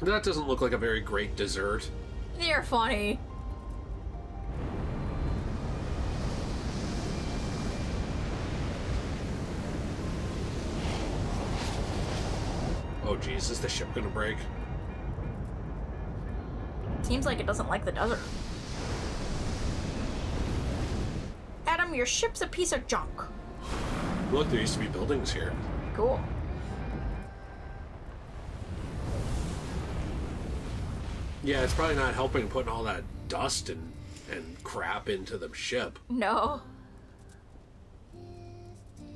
That doesn't look like a very great dessert. You're funny. Oh geez, is the ship gonna break? Seems like it doesn't like the desert. Adam, your ship's a piece of junk. Look, there used to be buildings here. Cool. Yeah, it's probably not helping putting all that dust and crap into the ship. No.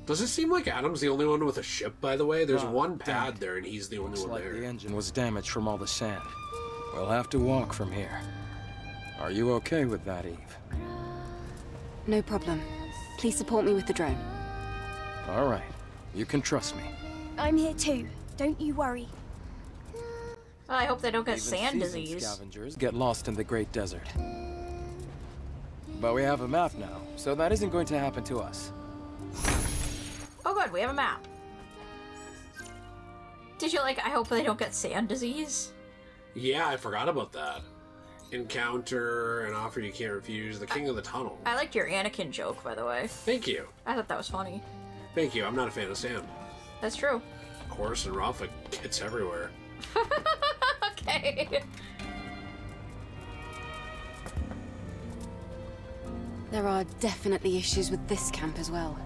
Does it seem like Adam's the only one with a ship, by the way? There's Oh, one damn pad it. there, and he's the only Looks one like there. the engine was damaged from all the sand. We'll have to walk from here. Are you okay with that, Eve? No problem. Please support me with the drone. All right. You can trust me. I'm here too. Don't you worry. Well, I hope they don't get Even sand seasoned disease. scavengers get lost in the Great Desert. But we have a map now, so that isn't going to happen to us. Oh good, we have a map. Did you like, I hope they don't get sand disease? Yeah, I forgot about that. Encounter an offer you can't refuse. The King of the Tunnel. I liked your Anakin joke, by the way. Thank you. I thought that was funny. Thank you. I'm not a fan of sand. That's true. Coarse and rough, it gets everywhere. Okay. There are definitely issues with this camp as well.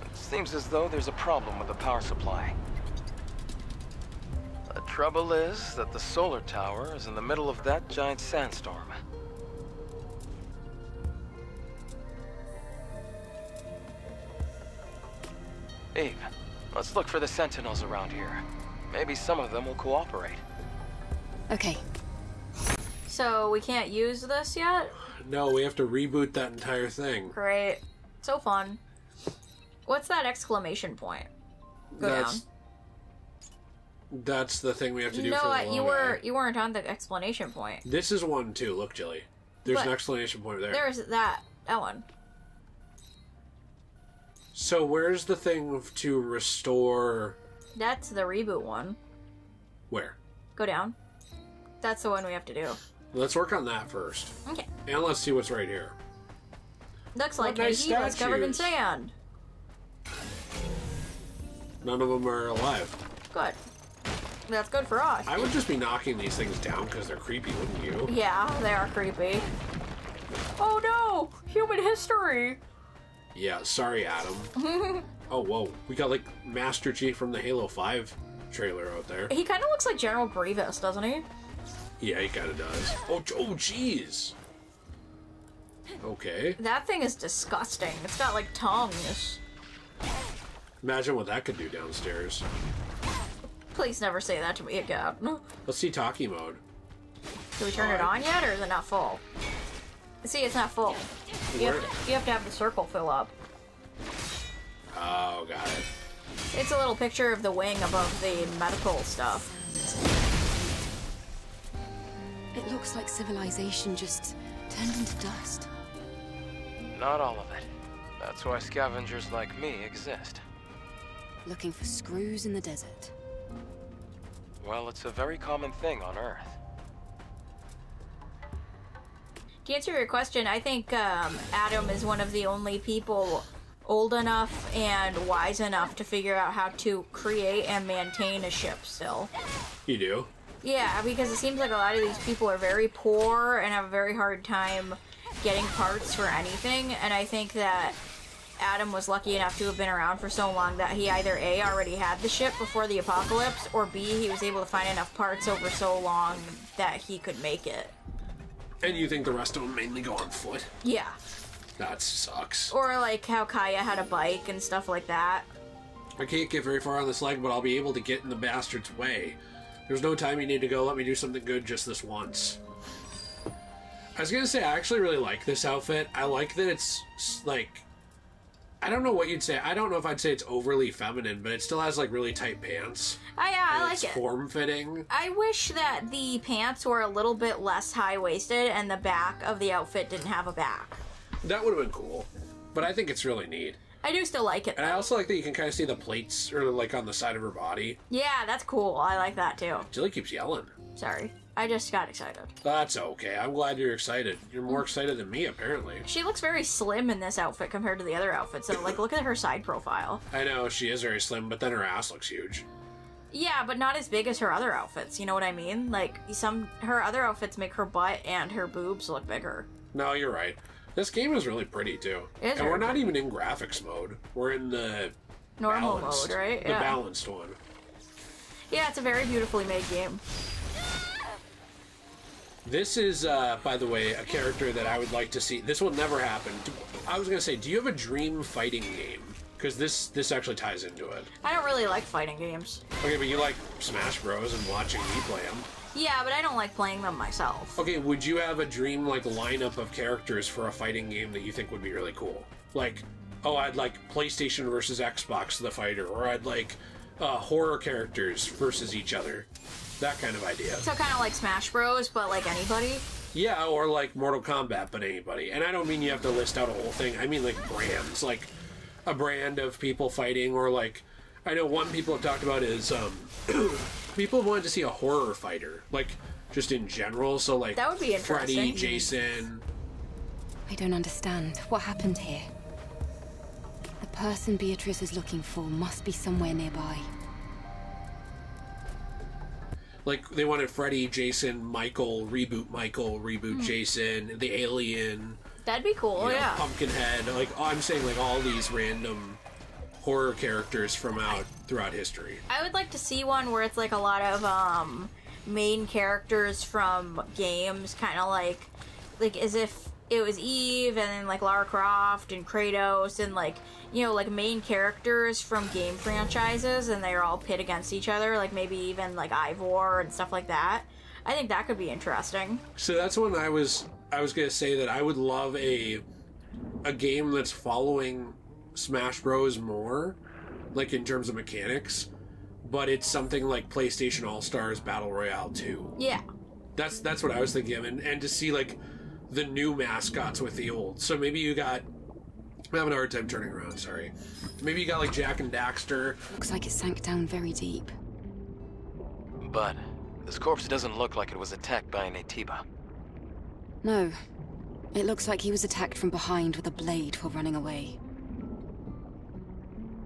It seems as though there's a problem with the power supply. The trouble is that the solar tower is in the middle of that giant sandstorm. Eve, let's look for the sentinels around here. Maybe some of them will cooperate. Okay. So we can't use this yet? No, we have to reboot that entire thing. Great. So fun. What's that exclamation point? Go down. That's the thing we have to do No, for the you weren't on the explanation point. This is one too. Look, Jilly. There's But an exclamation point there. There's that one. So where's the thing to restore? That's the reboot one. Where? Go down. That's the one we have to do. Let's work on that first. Okay. And let's see what's right here. Looks like nice he was covered in statues. sand. None of them are alive. Good. That's good for us. I would just be knocking these things down because they're creepy, wouldn't you? Yeah, they are creepy. Oh no! Human history! Yeah, sorry, Adam. Oh, whoa. We got, like, Master Chief from the Halo 5 trailer out there. He kind of looks like General Grievous, doesn't he? Yeah, he kind of does. Oh, jeez. Okay. That thing is disgusting. It's got, like, tongues. Imagine what that could do downstairs. Please never say that to me again. Let's see talkie mode. Do we turn it on yet, or is it not full? See, it's not full. You have to have the circle fill up. Oh, got it. It's a little picture of the wing above the medical stuff. It looks like civilization just turned into dust. Not all of it. That's why scavengers like me exist. Looking for screws in the desert. Well, it's a very common thing on Earth. To answer your question, I think Adam is one of the only people old enough and wise enough to figure out how to create and maintain a ship still. You do? Yeah, because it seems like a lot of these people are very poor and have a very hard time getting parts for anything, and I think that Adam was lucky enough to have been around for so long that he either A, already had the ship before the apocalypse, or B, he was able to find enough parts over so long that he could make it. And you think the rest of them mainly go on foot? Yeah. That sucks. Or like how Kaya had a bike and stuff like that. I can't get very far on this leg, but I'll be able to get in the bastard's way. There's no time you need to go. Let me do something good just this once. I was gonna say, I actually really like this outfit. I like that it's, like... I don't know what you'd say. I don't know if I'd say it's overly feminine, but it still has, like, really tight pants. Yeah, I like it's it. form-fitting. I wish that the pants were a little bit less high-waisted and the back of the outfit didn't have a back. That would have been cool. But I think it's really neat. I do still like it, though. And I also like that you can kind of see the plates, or like on the side of her body. Yeah, that's cool. I like that, too. Jilly keeps yelling. Sorry. I just got excited. That's okay. I'm glad you're excited. You're more excited than me, apparently. She looks very slim in this outfit compared to the other outfits. So, like, look at her side profile. I know, she is very slim, but then her ass looks huge. Yeah, but not as big as her other outfits. You know what I mean? Like, her other outfits make her butt and her boobs look bigger. No, you're right. This game is really pretty, too. It is and we're very not even in graphics mode. We're in the normal balanced, mode, right? The balanced one. Yeah, it's a very beautifully made game. This is, by the way, a character that I would like to see. This will never happen. I was going to say, do you have a dream fighting game? Because this actually ties into it. I don't really like fighting games. Okay, but you like Smash Bros. And watching me play them. Yeah, but I don't like playing them myself. Okay, would you have a dream, like, lineup of characters for a fighting game that you think would be really cool? Like, oh, I'd like PlayStation versus Xbox the fighter, or I'd like horror characters versus each other. That kind of idea. So kind of like Smash Bros, but like anybody? Yeah, or like Mortal Kombat, but anybody. And I don't mean you have to list out a whole thing. I mean like brands, like a brand of people fighting, or like, I know one people have talked about is, people wanted to see a horror fighter, like just in general. So like that would be interesting. Freddy, Jason. I don't understand. What happened here? The person Beatrice is looking for must be somewhere nearby. Like, they wanted Freddy, Jason, reboot Jason, the Alien. That'd be cool, you know, yeah. Pumpkinhead. Like, I'm saying, like, all these random horror characters from throughout history. I would like to see one where it's, like, a lot of, main characters from games, kind of like, as if it was Eve, and then, like, Lara Croft, and Kratos, and, like, you know, like, main characters from game franchises, and they're all pit against each other, like, maybe even, like, Ivor and stuff like that. I think that could be interesting. So that's when I was gonna say that I would love a game that's following Smash Bros. More, like, in terms of mechanics, but it's something like PlayStation All-Stars Battle Royale 2. Yeah. That's what I was thinking of, and to see, like, the new mascots with the old. So maybe you got... I'm having a hard time turning around, sorry. Maybe you got, like, Jak and Daxter. Looks like it sank down very deep. But this corpse doesn't look like it was attacked by an Atiba. No. It looks like he was attacked from behind with a blade while running away.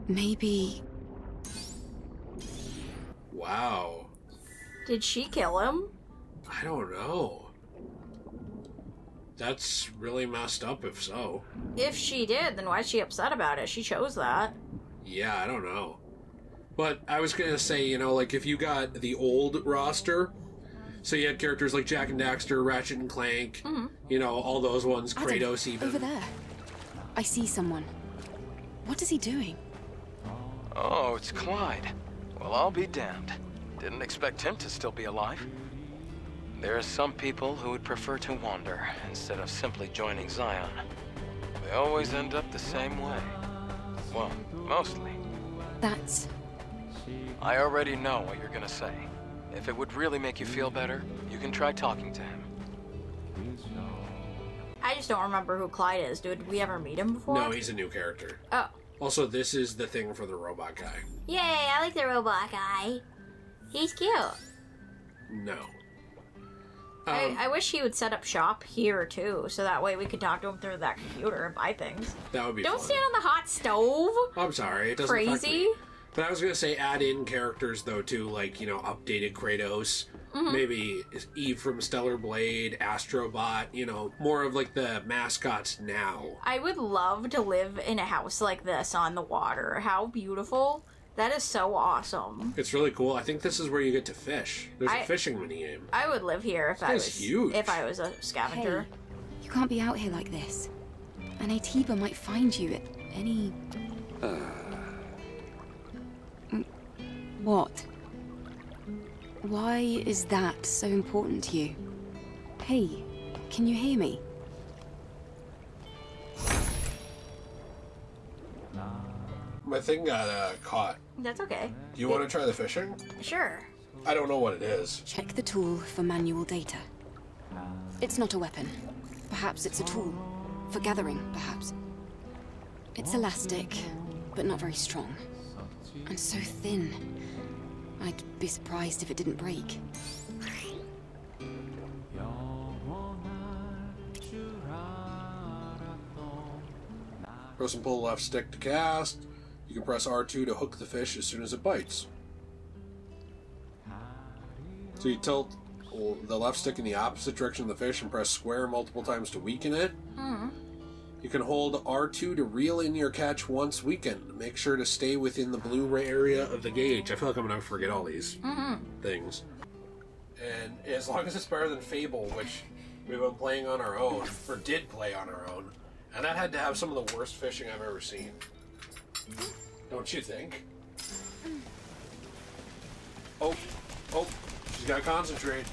Maybe... Wow. Did she kill him? I don't know. That's really messed up if so. If she did, then why is she upset about it? She chose that. Yeah, I don't know. But I was going to say, you know, like, if you got the old roster, so you had characters like Jak and Daxter, Ratchet and Clank, you know, all those ones, Kratos even. Over there. I see someone. What is he doing? Oh, it's Clyde. Well, I'll be damned. Didn't expect him to still be alive. There are some people who would prefer to wander instead of simply joining Zion. They always end up the same way. Well, mostly. That's... I already know what you're gonna say. If it would really make you feel better, you can try talking to him. I just don't remember who Clyde is. Did we ever meet him before? No, he's a new character. Oh. Also, this is the thing for the robot guy. Yay, I like the robot guy. He's cute. No. I wish he would set up shop here, too, so that way we could talk to him through that computer and buy things. That would be Don't fun. stand on the hot stove! I'm sorry, it doesn't affect Crazy. me. But I was going to say add in characters, though, too, like, you know, updated Kratos, maybe Eve from Stellar Blade, Astrobot, you know, more of, like, the mascots now. I would love to live in a house like this on the water. How beautiful. That is so awesome. It's really cool. I think this is where you get to fish. There's a fishing minigame. I would live here if It's I was a scavenger. Hey, you can't be out here like this. An Atiba might find you at any... What? Why is that so important to you? Hey, can you hear me? My thing got caught. That's okay. Do you want to try the fishing? Sure. I don't know what it is. Check the tool for manual data. It's not a weapon. Perhaps it's a tool. For gathering, perhaps. It's elastic, but not very strong. And so thin. I'd be surprised if it didn't break. Press and pull the left stick to cast. You can press R2 to hook the fish as soon as it bites. So you tilt the left stick in the opposite direction of the fish and press square multiple times to weaken it. You can hold R2 to reel in your catch once weakened. Make sure to stay within the blue area of the gauge. I feel like I'm going to forget all these things. And as long as it's better than Fable, which we've been playing on our own, or did play on our own, and that had to have some of the worst fishing I've ever seen. Don't you think? Oh, she's got to concentrate.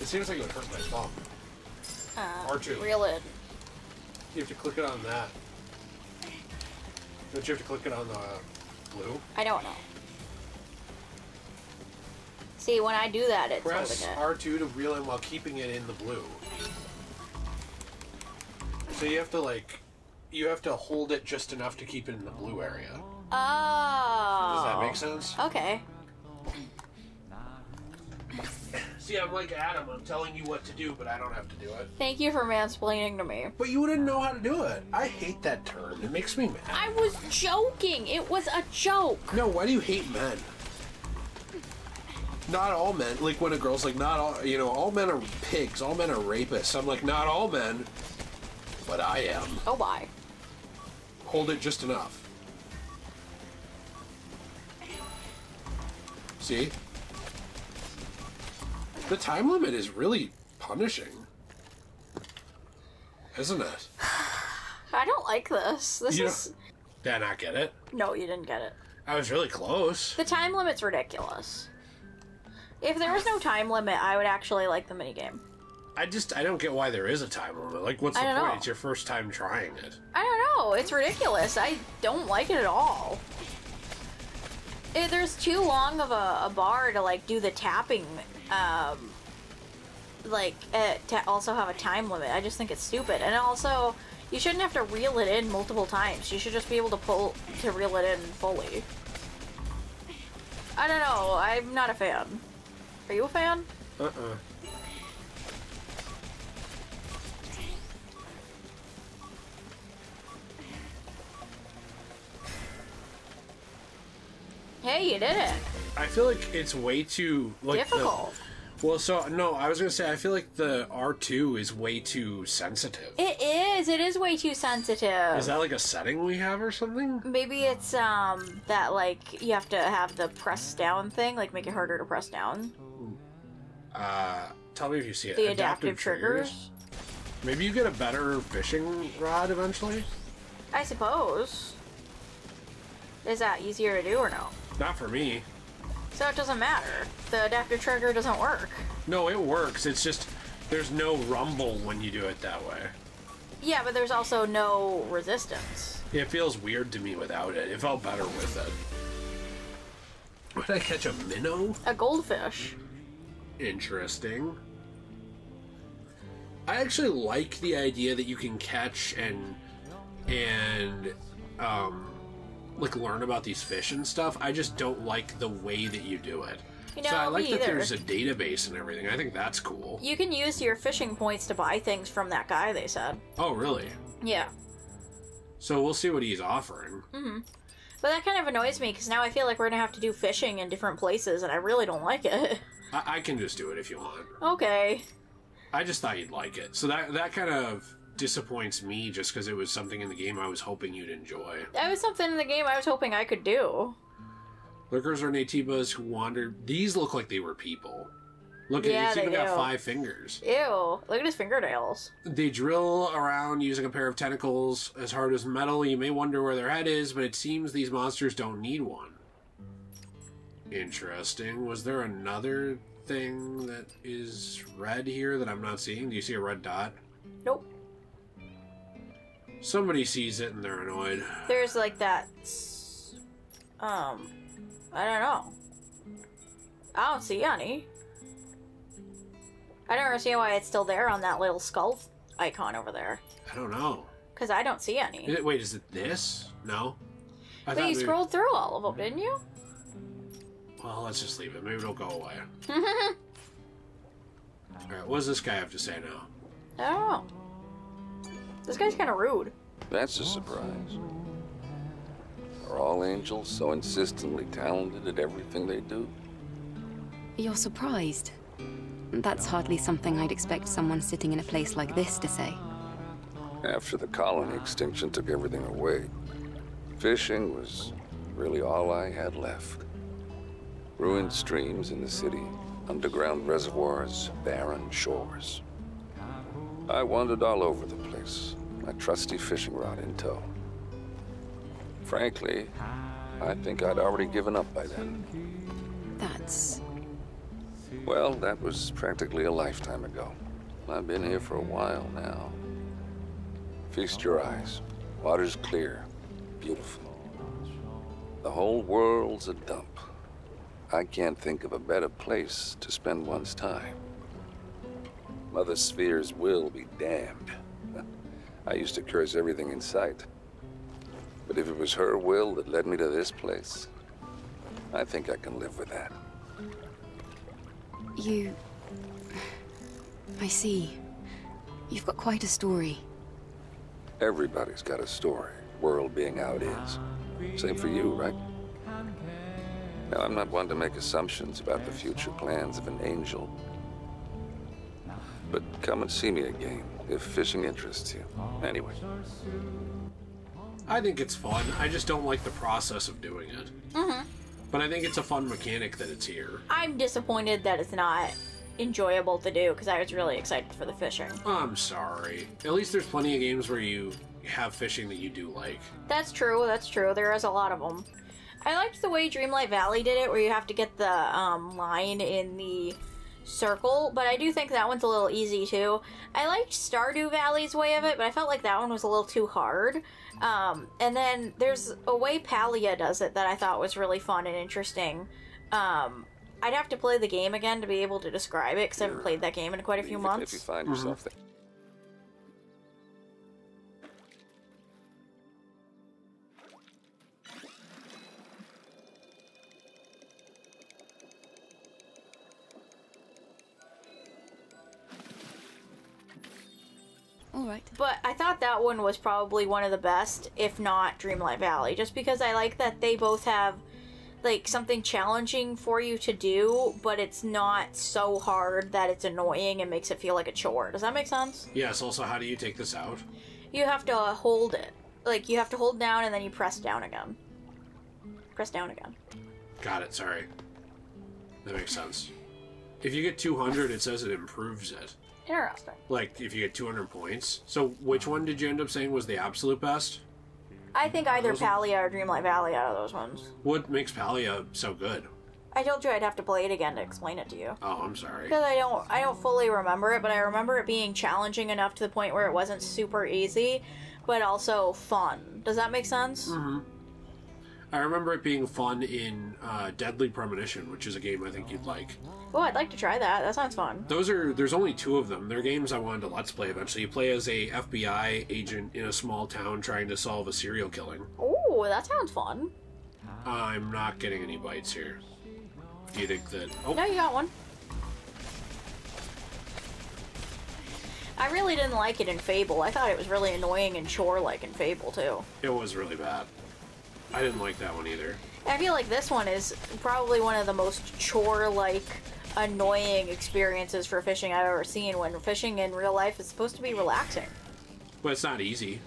It seems like it would hurt my thumb. R2. Reel it. You have to click it on that. Don't you have to click it on the blue? I don't know. See, when I do that, it's Press holding it. R2 to reel in while keeping it in the blue. So you have to hold it just enough to keep it in the blue area. Oh. Does that make sense? Okay. See, I'm like Adam. I'm telling you what to do, but I don't have to do it. Thank you for mansplaining to me. But you wouldn't know how to do it. I hate that term. It makes me mad. I was joking. It was a joke. No, why do you hate men? Not all men. Like when a girl's like, not all, all men are pigs. All men are rapists. I'm like, not all men, but I am. Oh, bye. Hold it just enough. See? The time limit is really punishing. Isn't it? I don't like this. Did I not get it? No, you didn't get it. I was really close. The time limit's ridiculous. If there was no time limit, I would actually like the minigame. I don't get why there is a time limit. Like, what's the point? know. It's your first time trying it. I don't know. It's ridiculous. I don't like it at all. There's too long of a bar to, like, do the tapping, to also have a time limit. I just think it's stupid. And also, you shouldn't have to reel it in multiple times. You should just be able to reel it in fully. I don't know. I'm not a fan. Are you a fan? Hey, you did it. I feel like it's way too Difficult. I was gonna say I feel like the R2 is way too sensitive. It is. It is way too sensitive. Is that like a setting we have or something? Maybe it's that like you have to have the press down thing, like make it harder to press down. Tell me if you see it. The adaptive triggers. Maybe you get a better fishing rod eventually? I suppose. Is that easier to do or no? Not for me. So it doesn't matter. The adaptive trigger doesn't work. No, it works. It's just there's no rumble when you do it that way. Yeah, but there's also no resistance. It feels weird to me without it. It felt better with it. What did I catch? A minnow? A goldfish. Interesting. I actually like the idea that you can catch and like learn about these fish and stuff. I just don't like the way that you do it. You know, so I like me that either. there's a database and everything. I think that's cool. You can use your fishing points to buy things from that guy, they said. Oh, really? Yeah. So we'll see what he's offering. Mm-hmm. But that kind of annoys me, because now I feel like we're going to have to do fishing in different places, and I really don't like it. I can just do it if you want. Okay. I just thought you'd like it. So that kind of disappoints me just because it was something in the game I was hoping you'd enjoy. That was something in the game I was hoping I could do. Lurkers are Natibas who wandered. These look like they were people. Look, Yeah, it's even they got do. 5 fingers. Ew. Look at his fingernails. They drill around using a pair of tentacles as hard as metal. You may wonder where their head is, but it seems these monsters don't need one. Interesting. Was there another thing that is red here that I'm not seeing? Do you see a red dot? Nope. Somebody sees it and they're annoyed. There's like that... I don't know. I don't see any. I don't understand why it's still there on that little skull icon over there? I don't know. Because I don't see any. Wait, is it this? No? But you scrolled through all of them, didn't you? Well, let's just leave it. Maybe it'll go away. Alright, what does this guy have to say now? I don't know. This guy's kind of rude. That's a surprise. Are all angels so insistently talented at everything they do? You're surprised? That's hardly something I'd expect someone sitting in a place like this to say. After the colony extinction took everything away, fishing was really all I had left. Ruined streams in the city, underground reservoirs, barren shores. I wandered all over the place, my trusty fishing rod in tow. Frankly, I think I'd already given up by then. That's... Well, that was practically a lifetime ago. I've been here for a while now. Feast your eyes. Water's clear, beautiful. The whole world's a dump. I can't think of a better place to spend one's time. Mother Sphere's will be damned. I used to curse everything in sight. But if it was her will that led me to this place, I think I can live with that. You... I see. You've got quite a story. Everybody's got a story, world being how it is. Same for you, right? Now, I'm not one to make assumptions about the future plans of an angel. But come and see me again, if fishing interests you. Anyway. I think it's fun. I just don't like the process of doing it. But I think it's a fun mechanic that it's here. I'm disappointed that it's not enjoyable to do because I was really excited for the fishing. I'm sorry. At least there's plenty of games where you have fishing that you do like. That's true, that's true. There is a lot of them. I liked the way Dreamlight Valley did it, where you have to get the line in the circle, but I do think that one's a little easy too. I liked Stardew Valley's way of it, but I felt like that one was a little too hard. And then there's a way Palia does it that I thought was really fun and interesting. I'd have to play the game again to be able to describe it, because I haven't played that game in quite a few months. If you find yourself there. Alright. But I thought that one was probably one of the best, if not Dreamlight Valley, just because I like that they both have like something challenging for you to do, but it's not so hard that it's annoying and makes it feel like a chore. Does that make sense? Yes, also, how do you take this out? You have to hold it. Like, you have to hold down and then you press down again. Press down again. Got it, sorry. That makes sense. If you get 200, it says it improves it. Interesting. Like, if you get 200 points. So, which one did you end up saying was the absolute best? I think either Palia or Dreamlight Valley out of those ones. What makes Palia so good? I told you I'd have to play it again to explain it to you. Oh, I'm sorry. Because I don't fully remember it, but I remember it being challenging enough to the point where it wasn't super easy, but also fun. Does that make sense? Mm-hmm. I remember it being fun in Deadly Premonition, which is a game I think you'd like. Oh, I'd like to try that. That sounds fun. There's only 2 of them. They're games I wanted to Let's Play eventually. You play as a FBI agent in a small town trying to solve a serial killing. Oh, that sounds fun. I'm not getting any bites here. Do you think that... Oh. No, you got one. I really didn't like it in Fable. I thought it was really annoying and chore-like in Fable, too. It was really bad. I didn't like that one either. I feel like this one is probably one of the most chore-like, annoying experiences for fishing I've ever seen, when fishing in real life is supposed to be relaxing. But it's not easy.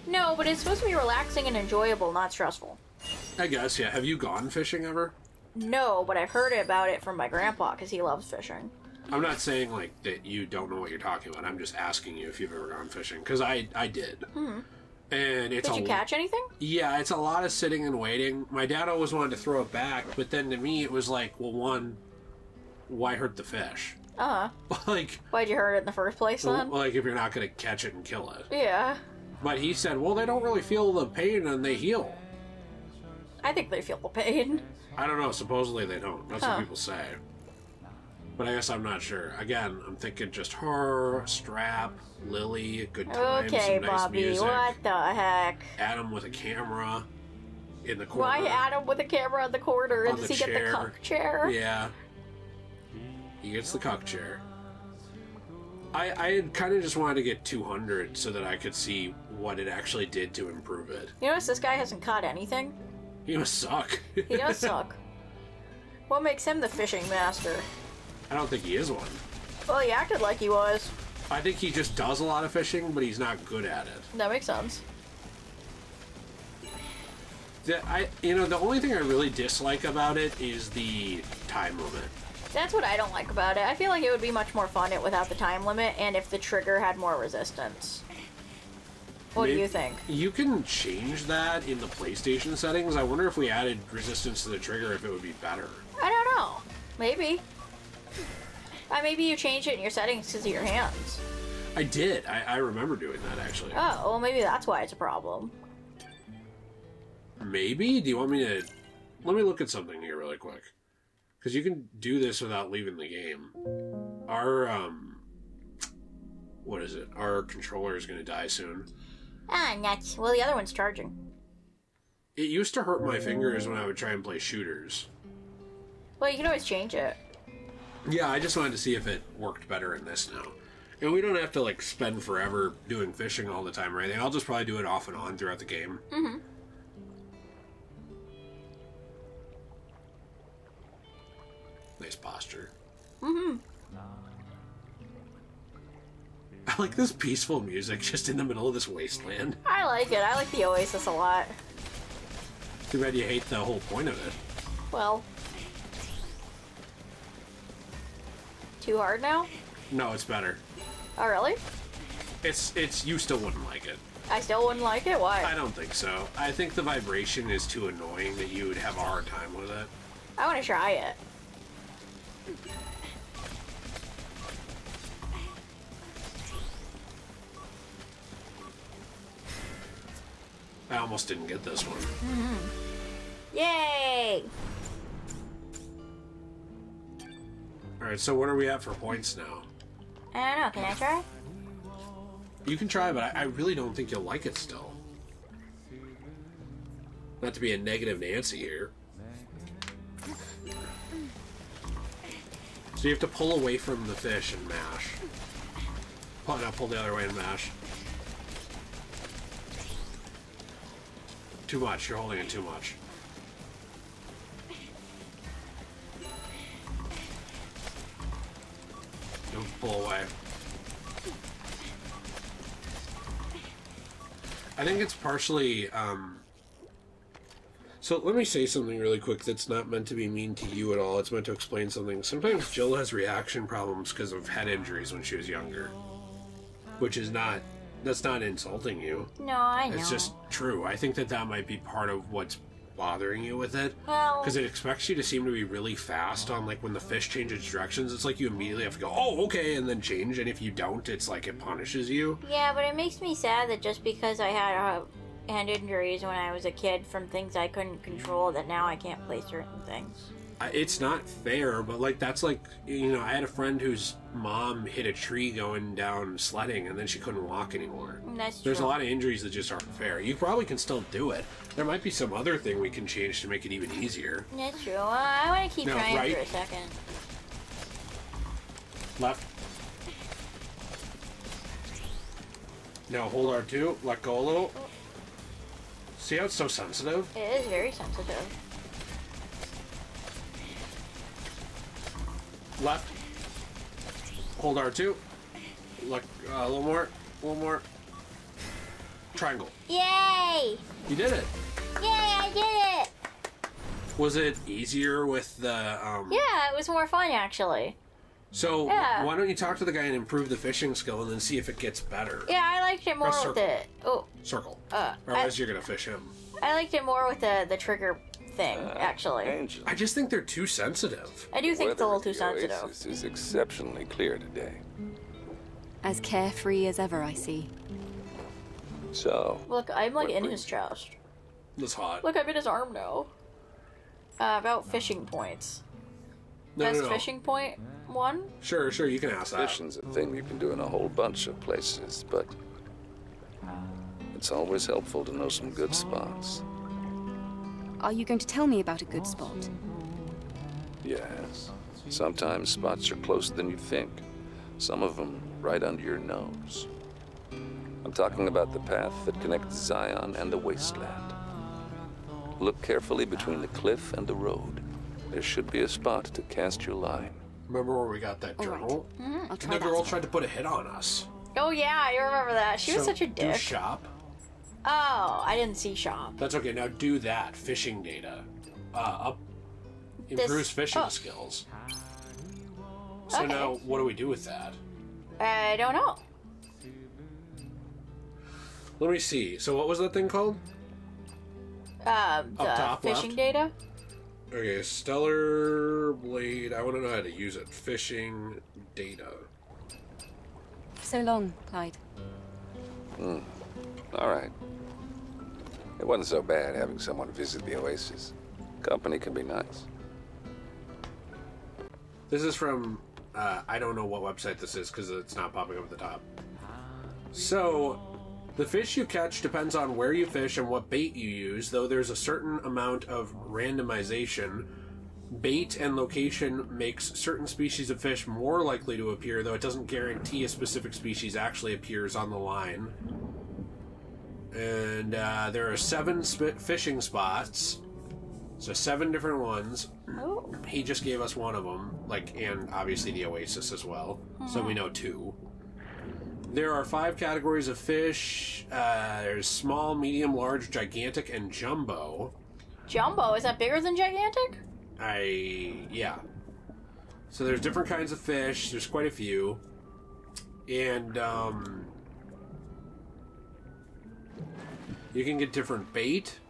No, but it's supposed to be relaxing and enjoyable, not stressful. I guess, yeah. Have you gone fishing ever? No, but I've heard about it from my grandpa, because he loves fishing. I'm not saying, like, that you don't know what you're talking about. I'm just asking you if you've ever gone fishing. Because I did. Mm-hmm. And it's Did you catch anything? Yeah, it's a lot of sitting and waiting. My dad always wanted to throw it back, but then to me it was like, well, one, why hurt the fish? Like, why'd you hurt it in the first place then? Like, if you're not going to catch it and kill it. Yeah. But he said, well, they don't really feel the pain and they heal. I think they feel the pain. I don't know. Supposedly they don't. That's what people say. But I guess I'm not sure. Again, I'm thinking just her, Strap, Lily, good time, Okay, some nice Bobby, music. what the heck? Adam with a camera in the corner. Why Adam with a camera in the corner? On Does the he get the cuck chair? Yeah. He gets the cuck chair. I kind of just wanted to get 200 so that I could see what it actually did to improve it. You notice this guy hasn't caught anything? He must suck. He does suck. What makes him the fishing master? I don't think he is one. Well, he acted like he was. I think he just does a lot of fishing, but he's not good at it. That makes sense. The only thing I really dislike about it is the time limit. That's what I don't like about it. I feel like it would be much more fun without the time limit and if the trigger had more resistance. What do you think? You can change that in the PlayStation settings. I wonder if we added resistance to the trigger, if it would be better. I don't know. Maybe. Maybe you change it in your settings because of your hands. I did. I remember doing that, actually. Oh, well, maybe that's why it's a problem. Maybe? Do you want me to... Let me look at something here really quick. Because you can do this without leaving the game. Our, what is it? Our controller is going to die soon. Ah, nuts. Well, the other one's charging. It used to hurt my fingers when I would try and play shooters. Well, you can always change it. Yeah, I just wanted to see if it worked better in this now. And we don't have to, like, spend forever doing fishing all the time or anything. I'll just probably do it off and on throughout the game. Mm-hmm. Nice posture. Mm-hmm. I like this peaceful music just in the middle of this wasteland. I like it. I like the Oasis a lot. Too bad you hate the whole point of it. Well. Too hard now? No, it's better. Oh, really? It's you still wouldn't like it. I still wouldn't like it? Why? I don't think so. I think the vibration is too annoying that you would have a hard time with it. I want to try it. I almost didn't get this one. Mm-hmm. Yay! Alright, so what are we at for points now? I don't know. Can I try? You can try, but I really don't think you'll like it still. Not to be a negative Nancy here. So you have to pull away from the fish and mash. Pull the other way and mash. Too much. You're holding it too much. Don't pull away. I think it's partially, so let me say something really quick that's not meant to be mean to you at all. It's meant to explain something. Sometimes Jill has reaction problems because of head injuries when she was younger. Which is not, that's not insulting you. No, I know. It's just true. I think that might be part of what's bothering you with it. Well, because it expects you to seem to be really fast on, like, when the fish changes directions. It's like you immediately have to go, oh, okay, and then change. And if you don't, it's like it punishes you. yeah, but it makes me sad that just because I had hand injuries when I was a kid from things I couldn't control, that now I can't play certain things. It's not fair, but, like, that's like, you know, I had a friend whose mom hit a tree going down sledding, and then she couldn't walk anymore. That's true. There's a lot of injuries that just aren't fair. You probably can still do it. There might be some other thing we can change to make it even easier. That's true. I want to keep No, trying right? for a second. Left. Now hold R2, let go a little. See how it's so sensitive? It is very sensitive. Left. Hold R2. Let, a little more. One more. Triangle. Yay! You did it. Yay, I did it! Was it easier with the, Yeah, it was more fun, actually. So, Yeah. why don't you talk to the guy and improve the fishing skill and then see if it gets better? Yeah, I liked it more Press with circle. the... Oh, Circle. I- Otherwise you're gonna fish him. I liked it more with the trigger thing, actually. Angel. I just think they're too sensitive. I do think it's a little too Weather at the sensitive. Oasis is exceptionally clear today. As carefree as ever, I see. So, Look, I'm like What in brings his chest. That's hot. Look, I'm in his arm now. About fishing points. No, Best no. fishing point? one? Sure, you can ask that. Fishing's a thing you can do in a whole bunch of places, but it's always helpful to know some good spots. Are you going to tell me about a good spot? Yes. Sometimes spots are closer than you think. Some of them right under your nose. I'm talking about the path that connects Zion and the wasteland. Look carefully between the cliff and the road. There should be a spot to cast your line. Remember where we got that journal? I'll And try the that girl spot. tried to put a hit on us. Oh yeah, I remember that. She was So, such a Do dick. shop. Oh, I didn't see shop. That's okay. Now do that. Fishing data. Improves fishing skills. So Okay. now, what do we do with that? I don't know. Let me see. So what was that thing called? The top fishing left? data? Okay, Stellar Blade. I want to know how to use it. Fishing data. So long, Clyde. All right. It wasn't so bad having someone visit the oasis. Company can be nice. This is from, I don't know what website this is because it's not popping up at the top. So, the fish you catch depends on where you fish and what bait you use, though there's a certain amount of randomization. Bait and location makes certain species of fish more likely to appear, though it doesn't guarantee a specific species actually appears on the line. And there are 7 fishing spots. So 7 different ones. Oh. He just gave us one of them, and obviously the Oasis as well. So we know 2. There are 5 categories of fish. There's small, medium, large, gigantic, and jumbo. Jumbo, is that bigger than gigantic? Yeah. So there's different kinds of fish. There's quite a few. And, you can get different bait.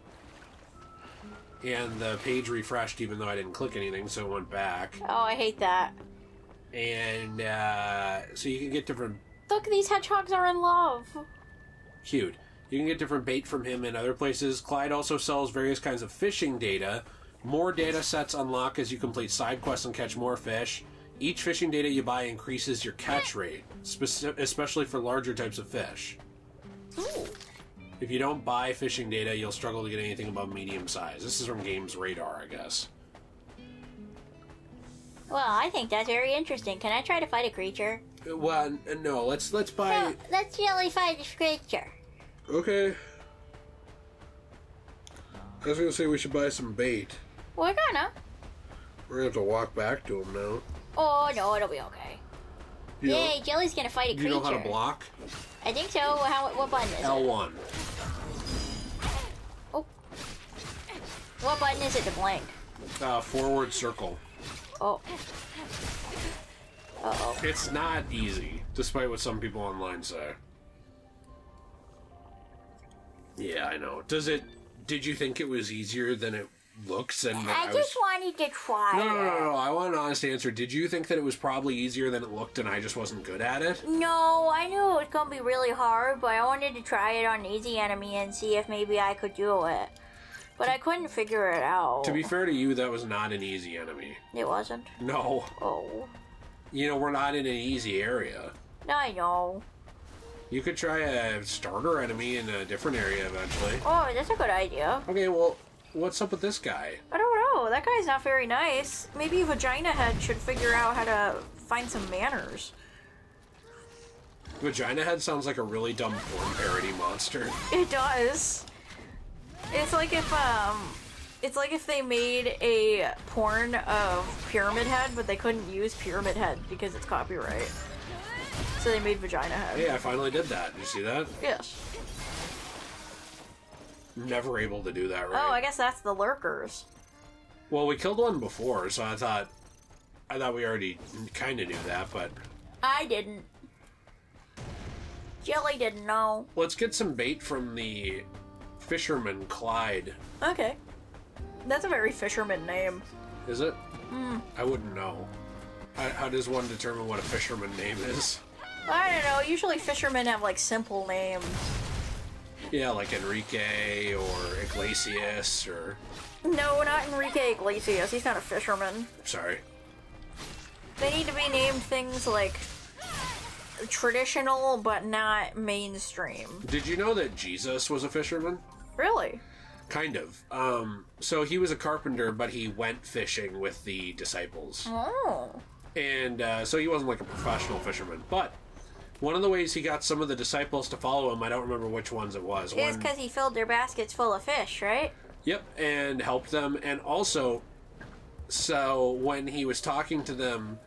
And the page refreshed even though I didn't click anything, so it went back. Oh, I hate that. And, so you can get different... Look, these hedgehogs are in love. Cute. You can get different bait from him in other places. Clyde also sells various kinds of fishing data. More data sets unlock as you complete side quests and catch more fish. Each fishing data you buy increases your catch rate, especially for larger types of fish. Ooh. If you don't buy fishing data, you'll struggle to get anything above medium size. This is from Games Radar, I guess. Well, I think that's very interesting. Can I try to fight a creature? Well, no. Let's buy. No, let's really fight this creature. Okay. I was gonna say we should buy some bait. We're gonna. We're gonna have to walk back to him now. Oh no, it'll be okay. You Yay, know, Jelly's gonna fight a you creature. know how to block? I think so. What button is it? L1. Oh. What button is it to blink? Forward circle. Oh. Uh-oh. It's not easy, despite what some people online say. Yeah, I know. Did you think it was easier than it looks? And I just wanted to try No. I want an honest answer. Did you think that it was probably easier than it looked and I just wasn't good at it? No, I knew it was gonna be really hard, but I wanted to try it on easy enemy and see if maybe I could do it. But I couldn't figure it out. To be fair to you, that was not an easy enemy. It wasn't? No. Oh. You know, we're not in an easy area. I know. You could try a starter enemy in a different area eventually. Oh, that's a good idea. Okay, well, what's up with this guy? I don't know. That guy's not very nice. Maybe Vagina Head should figure out how to find some manners. Vagina Head sounds like a really dumb porn parody monster. It does. It's like if they made a porn of Pyramid Head, but they couldn't use Pyramid Head because it's copyright. So they made Vagina Head. Hey, I finally did that. Did you see that? Yes. Never able to do that right. Oh, I guess that's the lurkers. Well, we killed one before, so I thought we already kind of knew that, but... I didn't. Jelly didn't know. Let's get some bait from the fisherman Clyde. Okay. That's a very fisherman name. Is it? I wouldn't know. How does one determine what a fisherman name is? I don't know. Usually fishermen have, like, simple names. Yeah, like Enrique or Iglesias or... No, not Enrique Iglesias. He's not a fisherman. Sorry. They They need to be named things like traditional but not mainstream. Did you know that Jesus was a fisherman? Really? Kind of. So he was a carpenter, but he went fishing with the disciples. Oh. And so he wasn't like a professional fisherman. But one of the ways he got some of the disciples to follow him, I don't remember which ones it was. It's because he filled their baskets full of fish, right? Yep, and helped them. And also, so when he was talking to them,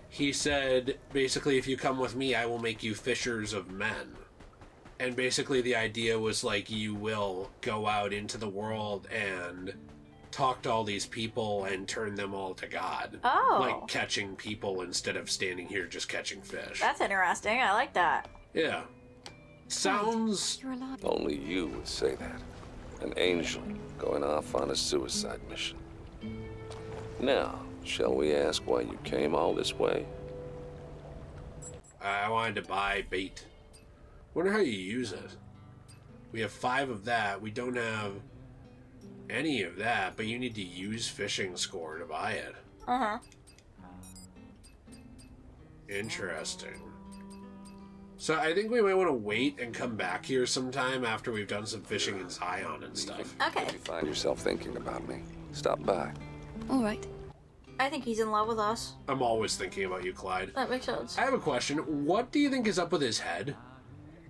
he said, basically, if you come with me, I will make you fishers of men. And basically the idea was like, you will go out into the world and talk to all these people and turn them all to God. Oh. Like catching people instead of standing here just catching fish. That's interesting. I like that. Yeah. Sounds... You're alive. Only you would say that. An angel going off on a suicide mission. Now, shall we ask why you came all this way? I wanted to buy bait. Wonder how you use it. We have 5 of that. We don't have any of that, but you need to use fishing score to buy it. Uh-huh. Interesting. So I think we might want to wait and come back here sometime after we've done some fishing in Zion and stuff. Okay. If you find yourself thinking about me, stop by. All right. I think he's in love with us. I'm always thinking about you, Clyde. That makes sense. I have a question. What do you think is up with his head?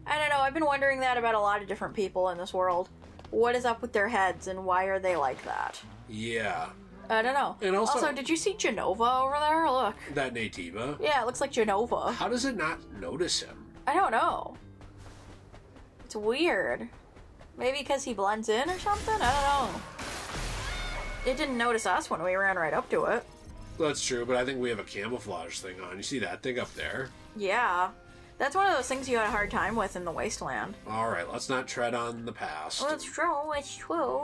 I don't know. I've been wondering that about a lot of different people in this world. What is up with their heads and why are they like that? Yeah. I don't know. And also did you see Genova over there? Look. that Nativa. Yeah, it looks like Genova. How does it not notice him? I don't know. It's weird. Maybe because he blends in or something? I don't know. It didn't notice us when we ran right up to it. That's true, but I think we have a camouflage thing on. You see that thing up there? Yeah. That's one of those things you had a hard time with in the Wasteland. Alright, let's not tread on the past. Well, it's true. It's true.